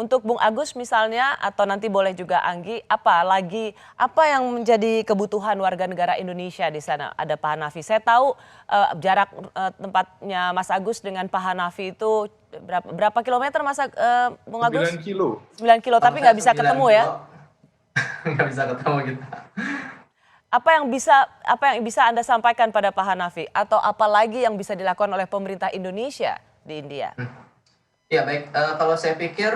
Untuk Bung Agus misalnya atau nanti boleh juga Anggi, apa yang menjadi kebutuhan warga negara Indonesia di sana? Ada Pak Hanafi. Saya tahu jarak tempatnya Mas Agus dengan Pak Hanafi itu berapa kilometer Bung 9 Agus? kilo. 9 kilo, Kalau tapi saya nggak bisa 9 ketemu ya? kilo, nggak bisa ketemu kita. Apa yang bisa Anda sampaikan pada Pak Hanafi? Atau apa lagi yang bisa dilakukan oleh pemerintah Indonesia di India? Ya baik, kalau saya pikir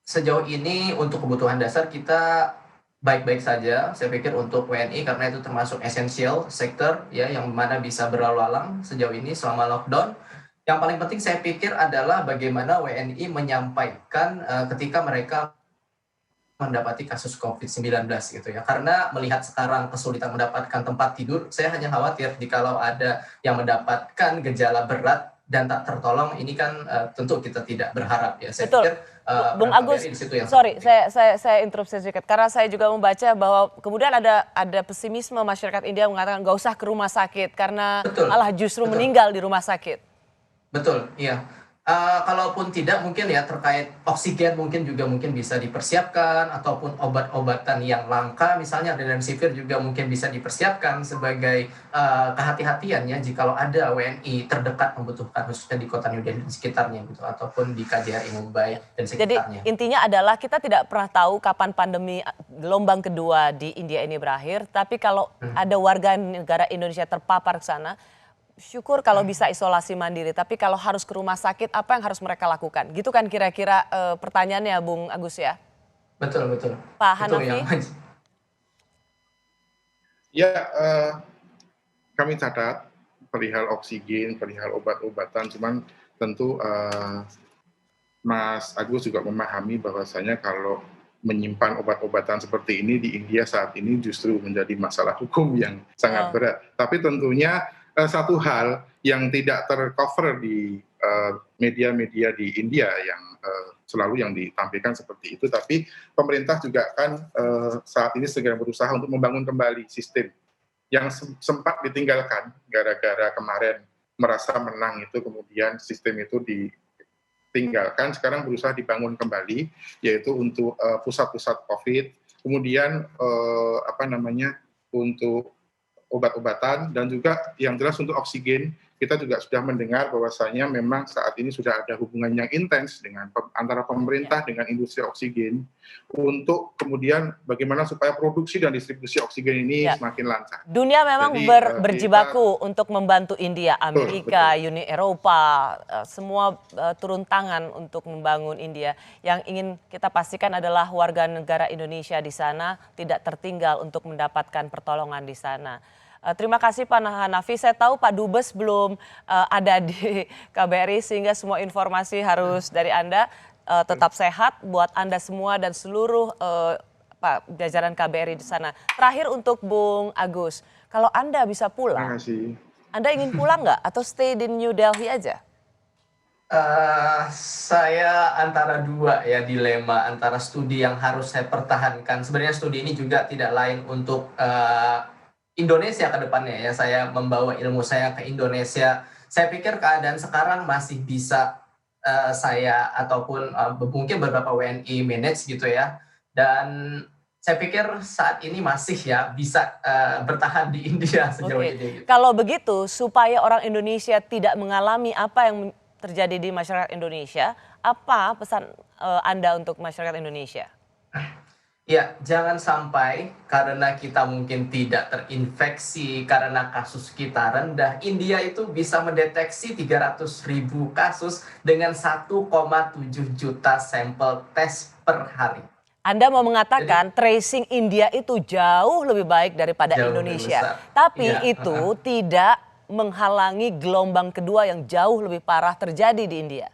sejauh ini untuk kebutuhan dasar kita baik-baik saja. Saya pikir untuk WNI karena itu termasuk esensial sektor ya yang mana bisa berlalu lalang sejauh ini selama lockdown. Yang paling penting saya pikir adalah bagaimana WNI menyampaikan ketika mereka mendapati kasus COVID-19 gitu ya. Karena melihat sekarang kesulitan mendapatkan tempat tidur, saya hanya khawatir jikalau ada yang mendapatkan gejala berat dan tak tertolong, ini kan tentu kita tidak berharap ya. Saya Betul. pikir Bung peran Agus, KBRI di situ yang sorry, penting. saya interupsi sedikit karena saya juga membaca bahwa kemudian ada pesimisme masyarakat India mengatakan nggak usah ke rumah sakit karena Betul, malah justru betul. meninggal di rumah sakit. Betul, iya. Kalaupun tidak mungkin ya terkait oksigen mungkin bisa dipersiapkan ataupun obat-obatan yang langka misalnya remdesivir juga mungkin bisa dipersiapkan sebagai kehati-hatian ya jikalau ada WNI terdekat membutuhkan khususnya di kota New Delhi dan sekitarnya gitu ataupun di KJRI Mumbai dan Jadi sekitarnya. intinya adalah kita tidak pernah tahu kapan pandemi gelombang kedua di India ini berakhir. Tapi kalau ada warga negara Indonesia terpapar ke sana, syukur kalau bisa isolasi mandiri. Tapi kalau harus ke rumah sakit, apa yang harus mereka lakukan? Gitu kan kira-kira pertanyaannya Bung Agus ya. Betul, betul. Pak Itu yang Hanafi? Ya, kami catat perihal oksigen, perihal obat-obatan, cuman tentu Mas Agus juga memahami bahwasanya kalau menyimpan obat-obatan seperti ini di India saat ini justru menjadi masalah hukum yang sangat berat. Tapi tentunya satu hal yang tidak tercover di media-media di India yang selalu yang ditampilkan seperti itu, tapi pemerintah juga kan saat ini segera berusaha untuk membangun kembali sistem yang sempat ditinggalkan gara-gara kemarin merasa menang itu, kemudian sistem itu ditinggalkan, sekarang berusaha dibangun kembali, yaitu untuk pusat-pusat COVID, kemudian untuk obat-obatan, dan juga yang jelas untuk oksigen. Kita juga sudah mendengar bahwasanya memang saat ini sudah ada hubungan yang intens antara pemerintah dengan industri oksigen untuk kemudian bagaimana supaya produksi dan distribusi oksigen ini semakin lancar. Dunia memang Jadi, berjibaku untuk membantu India, Amerika, betul. Uni Eropa, semua turun tangan untuk membangun India. Yang ingin kita pastikan adalah warga negara Indonesia di sana tidak tertinggal untuk mendapatkan pertolongan di sana. Terima kasih Pak Hanafi. Saya tahu Pak Dubes belum ada di KBRI sehingga semua informasi harus dari Anda. Tetap sehat buat Anda semua dan seluruh jajaran KBRI di sana. Terakhir untuk Bung Agus, kalau Anda bisa pulang, Terima kasih. Anda ingin pulang nggak atau stay di New Delhi aja? Saya antara dua ya, dilema antara studi yang harus saya pertahankan. Sebenarnya studi ini juga tidak lain untuk Indonesia ke depannya ya. Saya membawa ilmu saya ke Indonesia. Saya pikir keadaan sekarang masih bisa saya ataupun mungkin beberapa WNI manage gitu ya. Dan saya pikir saat ini masih ya bisa bertahan di India sejauh ini. Gitu. Kalau begitu, supaya orang Indonesia tidak mengalami apa yang terjadi di masyarakat Indonesia, apa pesan Anda untuk masyarakat Indonesia? Ya, jangan sampai karena kita mungkin tidak terinfeksi, karena kasus kita rendah, India itu bisa mendeteksi 300.000 kasus dengan 1,7 juta sampel tes per hari. Anda mau mengatakan tracing India itu jauh lebih baik daripada Indonesia. Tapi ya, itu tidak menghalangi gelombang kedua yang jauh lebih parah terjadi di India.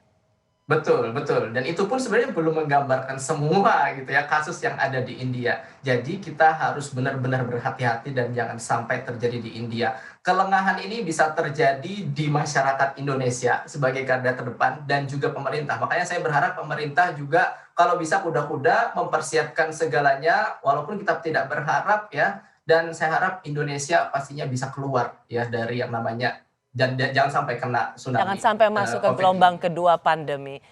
Betul, betul. Dan itu pun sebenarnya belum menggambarkan semua gitu ya kasus yang ada di India. Jadi kita harus benar-benar berhati-hati dan jangan sampai terjadi di India. Kelengahan ini bisa terjadi di masyarakat Indonesia sebagai garda terdepan dan juga pemerintah. Makanya saya berharap pemerintah juga kalau bisa kuda-kuda mempersiapkan segalanya walaupun kita tidak berharap ya. Dan saya harap Indonesia pastinya bisa keluar ya dari yang namanya dan jangan sampai kena tsunami. Jangan sampai masuk ke gelombang kedua pandemi.